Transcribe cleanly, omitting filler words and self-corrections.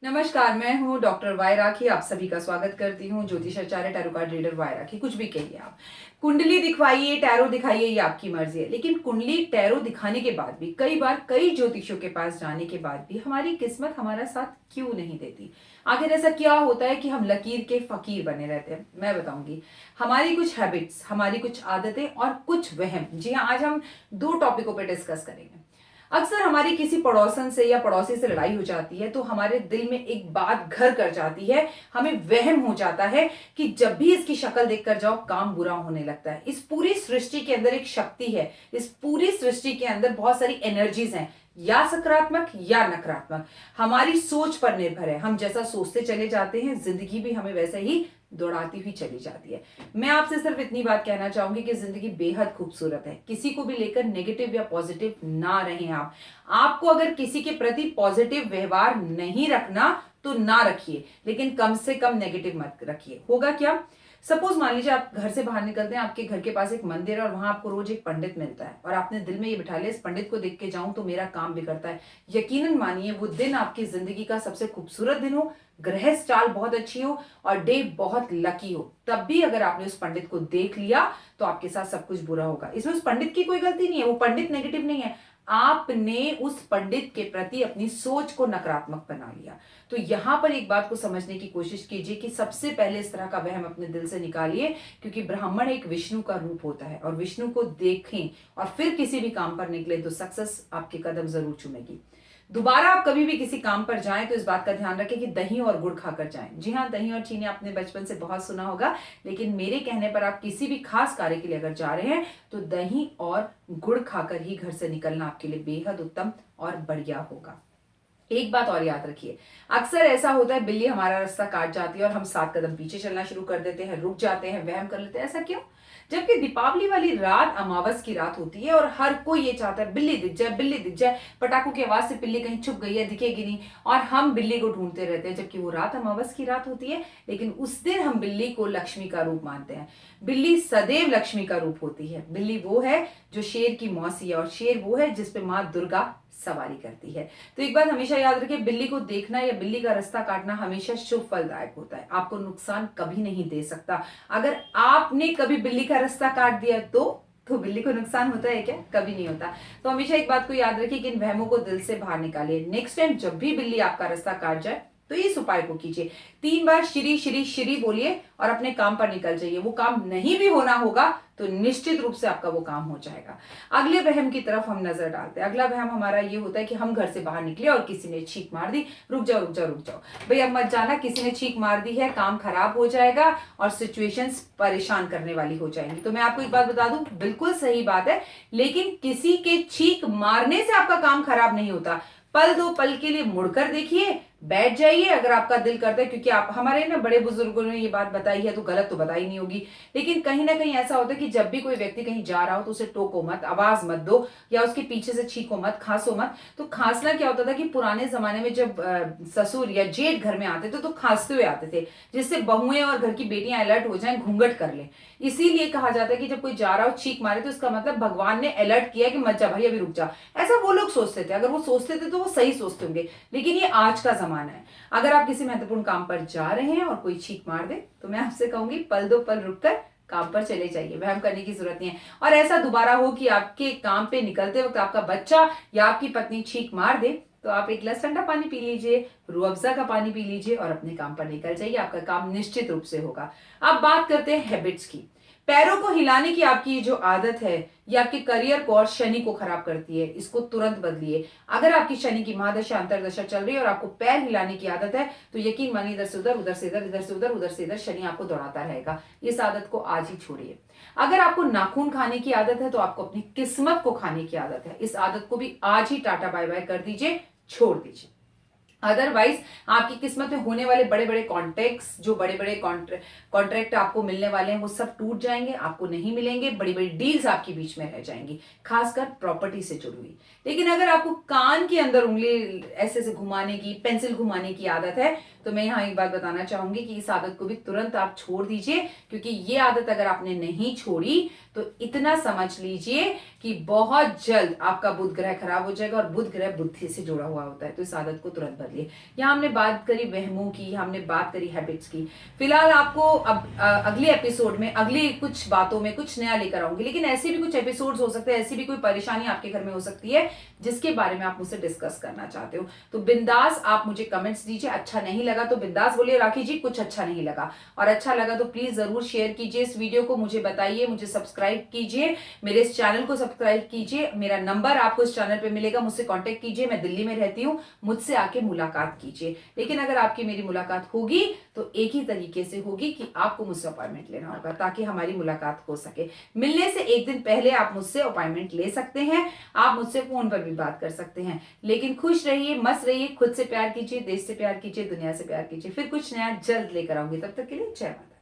नमस्कार, मैं हूँ डॉक्टर वाई राखी। आप सभी का स्वागत करती हूँ। ज्योतिषाचार्य टैरो कार्ड रीडर वाई राखी। कुछ भी कहिए आप, कुंडली दिखवाइए, टैरो दिखाइए, ये आपकी मर्जी है। लेकिन कुंडली टैरो दिखाने के बाद भी, कई बार कई ज्योतिषियों के पास जाने के बाद भी हमारी किस्मत हमारा साथ क्यों नहीं देती? आखिर ऐसा क्या होता है कि हम लकीर के फकीर बने रहते हैं? मैं बताऊंगी। हमारी कुछ हैबिट्स, हमारी कुछ आदतें और कुछ वहम। जी हाँ, आज हम दो टॉपिकों पर डिस्कस करेंगे। अक्सर हमारी किसी पड़ोसन से या पड़ोसी से लड़ाई हो जाती है तो हमारे दिल में एक बात घर कर जाती है। हमें वहम हो जाता है कि जब भी इसकी शक्ल देखकर जाओ काम बुरा होने लगता है। इस पूरी सृष्टि के अंदर एक शक्ति है। इस पूरी सृष्टि के अंदर बहुत सारी एनर्जीज हैं, या सकारात्मक या नकारात्मक। हमारी सोच पर निर्भर है। हम जैसा सोचते चले जाते हैं, जिंदगी भी हमें वैसे ही दौड़ाती हुई चली जाती है। मैं आपसे सिर्फ इतनी बात कहना चाहूंगी कि जिंदगी बेहद खूबसूरत है। किसी को भी लेकर नेगेटिव या पॉजिटिव ना रहें आप। आपको अगर किसी के प्रति पॉजिटिव व्यवहार नहीं रखना तो ना रखिए, लेकिन कम से कम नेगेटिव मत रखिए। होगा क्या? सपोज मान लीजिए आप घर से बाहर निकलते हैं, आपके घर के पास एक मंदिर है और वहां आपको रोज एक पंडित मिलता है और आपने दिल में ये बिठा लिया, इस पंडित को देख के जाऊं तो मेरा काम बिगड़ता है। यकीनन मानिए वो दिन आपकी जिंदगी का सबसे खूबसूरत दिन हो, ग्रह चाल बहुत अच्छी हो और डे बहुत लकी हो, तब भी अगर आपने उस पंडित को देख लिया तो आपके साथ सब कुछ बुरा होगा। इसमें उस पंडित की कोई गलती नहीं है, वो पंडित नेगेटिव नहीं है। आपने उस पंडित के प्रति अपनी सोच को नकारात्मक बना लिया। तो यहां पर एक बात को समझने की कोशिश कीजिए कि सबसे पहले इस तरह का वहम अपने दिल से निकालिए, क्योंकि ब्राह्मण एक विष्णु का रूप होता है और विष्णु को देखें और फिर किसी भी काम पर निकले तो सक्सेस आपके कदम जरूर चूमेगी। दोबारा आप कभी भी किसी काम पर जाएं तो इस बात का ध्यान रखें कि दही और गुड़ खाकर जाएं। जी हाँ, दही और चीनी आपने बचपन से बहुत सुना होगा, लेकिन मेरे कहने पर आप किसी भी खास कार्य के लिए अगर जा रहे हैं तो दही और गुड़ खाकर ही घर से निकलना आपके लिए बेहद उत्तम और बढ़िया होगा। एक बात और याद रखिए, अक्सर ऐसा होता है बिल्ली हमारा रास्ता काट जाती है और हम 7 कदम पीछे चलना शुरू कर देते हैं, रुक जाते हैं, वहम कर लेते हैं। ऐसा क्यों? जबकि दीपावली वाली रात अमावस की रात होती है और हर कोई ये चाहता है बिल्ली दिख जाए, बिल्ली दिख जाए, पटाखों की आवाज से बिल्ली कहीं छुप गई है, दिखेगी नहीं, और हम बिल्ली को ढूंढते रहते हैं। जबकि वो रात अमावस की रात होती है, लेकिन उस दिन हम बिल्ली को लक्ष्मी का रूप मानते हैं। बिल्ली सदैव लक्ष्मी का रूप होती है। बिल्ली वो है जो शेर की मौसी है और शेर वो है जिसपे माँ दुर्गा सवारी करती है। तो एक बात हमेशा याद रखिए, बिल्ली को देखना या बिल्ली का रास्ता काटना हमेशा शुभ फलदायक होता है, आपको नुकसान कभी नहीं दे सकता। अगर आपने कभी बिल्ली का रास्ता काट दिया तो बिल्ली को नुकसान होता है क्या? कभी नहीं होता। तो हमेशा एक बात को याद रखिए कि इन वहमों को दिल से बाहर निकालिए। नेक्स्ट टाइम जब भी बिल्ली आपका रास्ता काट जाए तो इस उपाय को कीजिए, 3 बार श्री श्री श्री बोलिए और अपने काम पर निकल जाइए। वो काम नहीं भी होना होगा तो निश्चित रूप से आपका वो काम हो जाएगा। अगले वहम की तरफ हम नजर डालते हैं। अगला वहम हमारा ये होता है कि हम घर से बाहर निकले और किसी ने छींक मार दी। रुक जाओ रुक जाओ रुक जाओ भाई, अब मत जाना, किसी ने छींक मार दी है, काम खराब हो जाएगा और सिचुएशंस परेशान करने वाली हो जाएंगी। तो मैं आपको एक बात बता दूं, बिल्कुल सही बात है, लेकिन किसी के छींक मारने से आपका काम खराब नहीं होता। पल दो पल के लिए मुड़कर देखिए, बैठ जाइए अगर आपका दिल करता है, क्योंकि आप हमारे ना बड़े बुजुर्गों ने ये बात बताई है तो गलत तो बताई नहीं होगी, लेकिन कहीं ना कहीं ऐसा होता है कि जब भी कोई व्यक्ति कहीं जा रहा हो तो उसे टोको मत, आवाज मत दो या उसके पीछे से छींको मत, खांसो मत। तो खांसना क्या होता था कि पुराने जमाने में जब ससुर या जेठ घर में आते थे तो खांसते हुए आते थे, जिससे बहुएं और घर की बेटियां अलर्ट हो जाएं, घूंघट कर ले। इसीलिए कहा जाता है कि जब कोई जा रहा हो छींक मारे तो इसका मतलब भगवान ने अलर्ट किया कि मत जा भाई, अभी रुक जा। ऐसा वो लोग सोचते थे। अगर वो सोचते थे तो वो सही सोचते होंगे, लेकिन ये आज का जमाना है। अगर आप किसी महत्वपूर्ण काम पर जा रहे हैं और कोई छींक मार दे तो मैं आपसे कहूंगी पल दो पल रुककर काम पर चले जाइए, वहम करने की जरूरत नहीं है। और ऐसा दोबारा हो कि आपके काम पे निकलते वक्त आपका बच्चा या आपकी पत्नी छींक मार दे तो आप एक गिलास ठंडा पानी पी लीजिए, रूह अफ़ज़ा का पानी पी लीजिए और अपने काम पर निकल जाइए, आपका काम निश्चित रूप से होगा। अब बात करते हैं हैबिट्स की। पैरों को हिलाने की आपकी जो आदत है ये आपके करियर को और शनि को खराब करती है, इसको तुरंत बदलिए। अगर आपकी शनि की महादशा अंतरदशा चल रही है और आपको पैर हिलाने की आदत है तो यकीन मानिए इधर से उधर, उधर से इधर, इधर से उधर, उधर से इधर शनि आपको दौड़ाता रहेगा। इस आदत को आज ही छोड़िए। अगर आपको नाखून खाने की आदत है तो आपको अपनी किस्मत को खाने की आदत है, इस आदत को भी आज ही टाटा बाय बाय कर दीजिए, छोड़ दीजिए। अदरवाइज आपकी किस्मत में होने वाले बड़े बड़े कॉन्ट्रैक्ट्स, जो बड़े बड़े कॉन्ट्रैक्ट आपको मिलने वाले हैं वो सब टूट जाएंगे, आपको नहीं मिलेंगे। बड़ी बड़ी डील्स आपके बीच में रह जाएंगी, खासकर प्रॉपर्टी से जुड़ी हुई। लेकिन अगर आपको कान के अंदर उंगली ऐसे ऐसे घुमाने की, पेंसिल घुमाने की आदत है तो मैं यहाँ एक बात बताना चाहूंगी कि इस आदत को भी तुरंत आप छोड़ दीजिए, क्योंकि ये आदत अगर आपने नहीं छोड़ी तो इतना समझ लीजिए कि बहुत जल्द आपका बुध ग्रह खराब हो जाएगा और बुध ग्रह बुद्धि से जुड़ा हुआ होता है। तो इस आदत को तुरंत बदलिए। बदले। यहाँ हमने बात करी वहमों की, हमने बात करी हैबिट्स की। फिलहाल आपको अब अगले एपिसोड में अगली कुछ बातों में कुछ नया लेकर आऊंगी, लेकिन ऐसे भी कुछ एपिसोड्स हो सकते हैं, ऐसी भी कोई परेशानी आपके घर में हो सकती है जिसके बारे में आप मुझसे डिस्कस करना चाहते हो, तो बिंदास आप मुझे कमेंट्स दीजिए। अच्छा नहीं लगा तो बिंदास बोलिए राखी जी कुछ अच्छा नहीं लगा, और अच्छा लगा तो प्लीज जरूर शेयर कीजिए इस वीडियो को, मुझे बताइए, मुझे सब्सक्राइब कीजिए, मेरे इस चैनल को सब्सक्राइब कीजिए। मेरा नंबर आपको इस चैनल पे मिलेगा, मुझसे कांटेक्ट कीजिए, मैं दिल्ली में रहती हूँ, मुझसे आके मुलाकात कीजिए। लेकिन अगर आपकी मेरी मुलाकात होगी तो एक ही तरीके से होगी कि आपको मुझसे अपॉइंटमेंट लेना होगा, ताकि हमारी मुलाकात हो सके। मिलने से एक दिन पहले आप मुझसे अपॉइंटमेंट ले सकते हैं, आप मुझसे फोन पर भी बात कर सकते हैं। लेकिन खुश रहिए, मस्त रहिए, खुद से प्यार कीजिए, देश से प्यार कीजिए, दुनिया से प्यार कीजिए। फिर कुछ नया जल्द लेकर आऊंगी, तब तक के लिए जय माता।